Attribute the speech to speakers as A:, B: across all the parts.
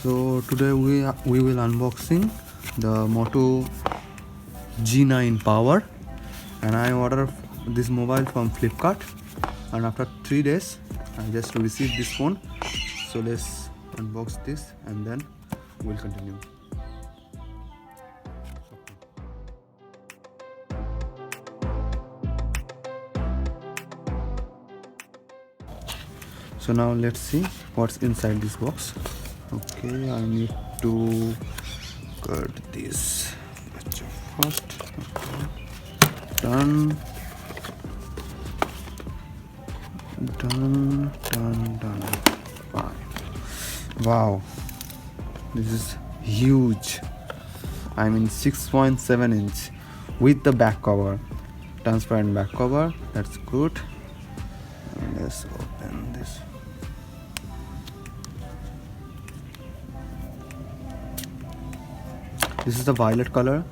A: So today we will unboxing the Moto G9 Power, and I ordered this mobile from Flipkart, and after 3 days I just received this phone. So let's unbox this and then we'll continue. So now let's see what's inside this box. Okay, I need to cut this first. Okay. Done. Fine. Wow, this is huge. I mean 6.7 inch with the back cover, transparent back cover. That's good. And let's open this. This is the violet color.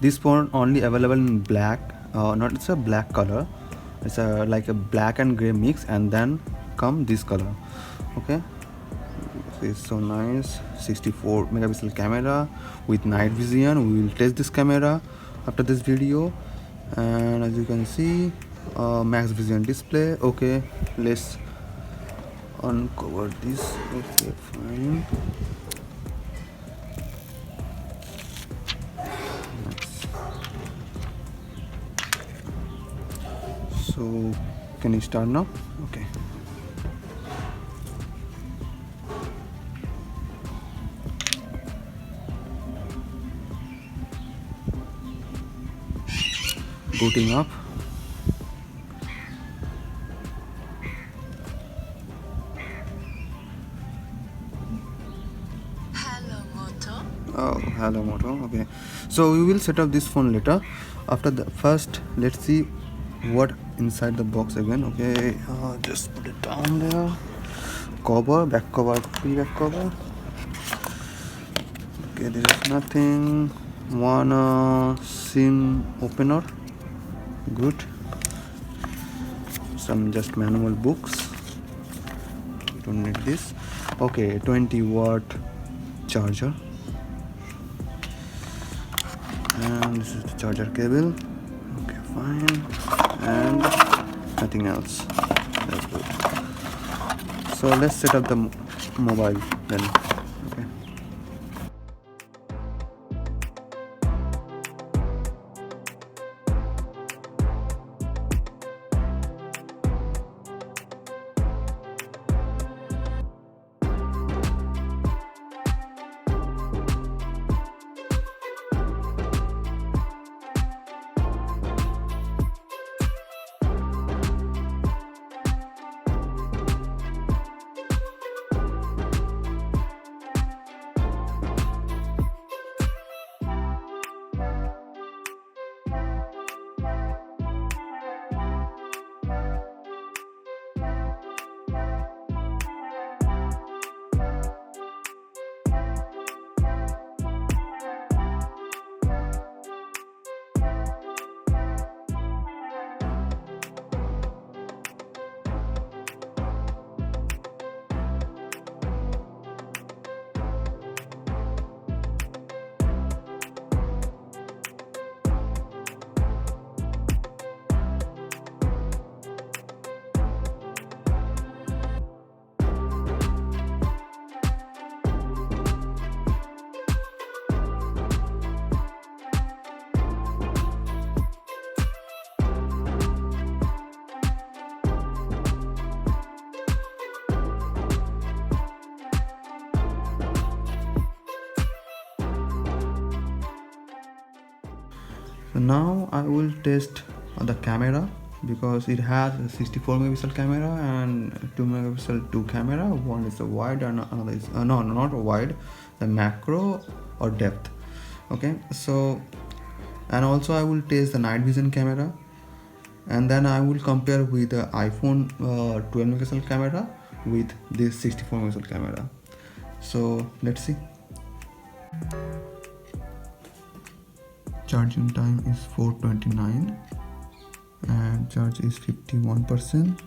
A: This phone only available in black. It's a black color. It's a like a black and gray mix, and then come this color. Okay, it's so nice. 64 megapixel camera with night vision. We will test this camera after this video, and as you can see, max vision display. Okay, let's uncover this. Okay, fine. So can you start now? Okay. Booting up.
B: Hello Moto.
A: Oh, hello Moto. Okay, so we will set up this phone later. After the first, let's see what inside the box again. Okay, just put it down there. Cover, back cover, back cover. Okay, there is nothing. One SIM opener. Good. Some just manual books. We don't need this. Okay, 20-watt charger. And this is the charger cable. Okay, fine. And nothing else. That's good. So let's set up the mobile then. Okay. So now I will test the camera, because it has a 64 megapixel camera and 2 megapixel 2 camera. One is a wide and another is no, not a wide, the macro or depth. Okay, so and also I will test the night vision camera, and then I will compare with the iPhone 12 megapixel camera with this 64 megapixel camera. So let's see. Charging time is 4:29 and charge is 51%.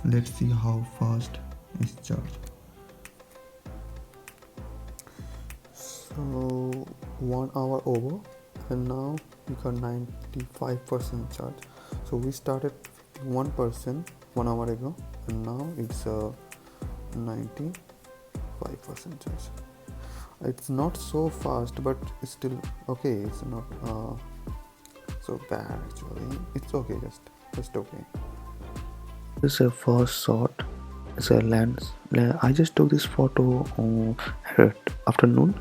A: Let's see how fast is charged. So 1 hour over, and now we got 95% charge. So we started 1% 1 hour ago, and now it's 95% charge. It's not so fast, but it's still okay. It's not so bad actually. It's okay, just okay. This is a first shot. It's a lens. I just took this photo at afternoon,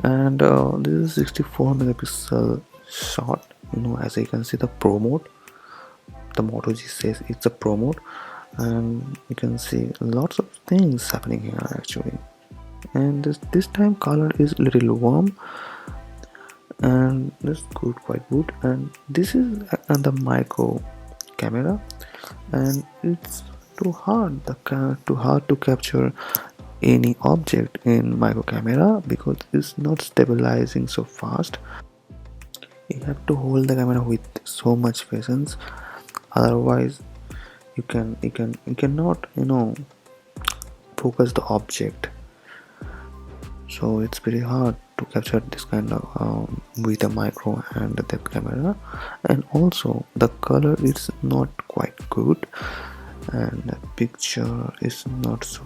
A: and this is 64 megapixel shot. As you can see, the Pro mode. The Moto G says it's a Pro mode, and you can see lots of things happening here actually. And this time color is little warm, and that's good, quite good. And this is the micro camera, and it's too hard to capture any object in micro camera because it's not stabilizing so fast. You have to hold the camera with so much patience, otherwise you cannot focus the object. So it's very hard to capture this kind of with a micro and the depth camera. And also the color is not quite good, and the picture is not so.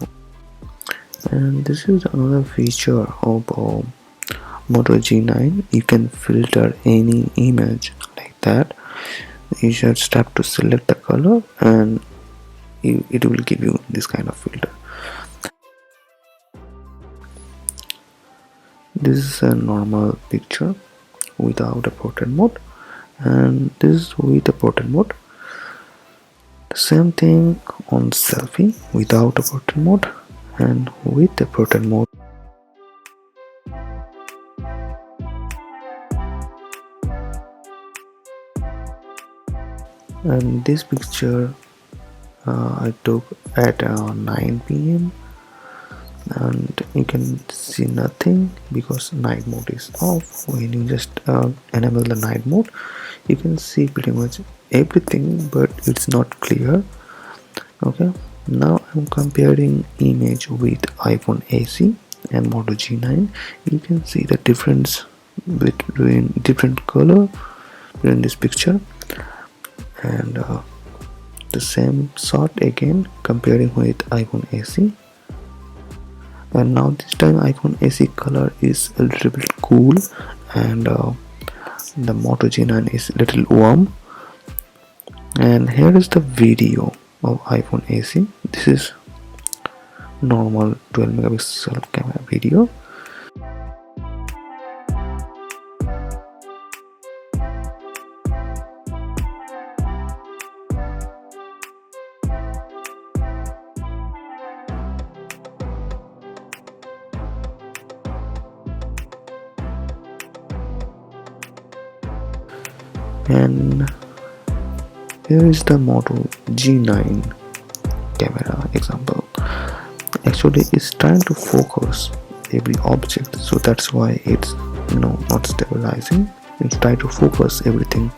A: And this is another feature of Moto G9. You can filter any image like that. You just have to select the color, and it will give you this kind of filter. This is a normal picture without a portrait mode, and this is with a portrait mode. The same thing on selfie without a portrait mode and with a portrait mode. And this picture I took at 9 p.m. and you can see nothing because night mode is off. When you just enable the night mode, you can see pretty much everything, but it's not clear. Okay, now I'm comparing image with iPhone SE and Moto G9. You can see the difference between different color in this picture, and the same shot again comparing with iPhone SE. And now this time iPhone SE color is a little bit cool, and the Moto G9 is a little warm. And here is the video of iPhone SE. This is normal 12 megapixel camera video. And here is the Moto G9 camera example. Actually it's trying to focus every object, so that's why it's not stabilizing. It's trying to focus everything.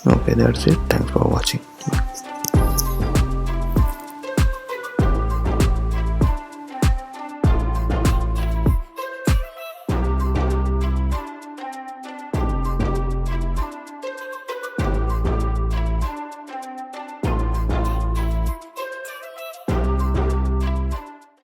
A: Okay, that's it. Thanks for watching.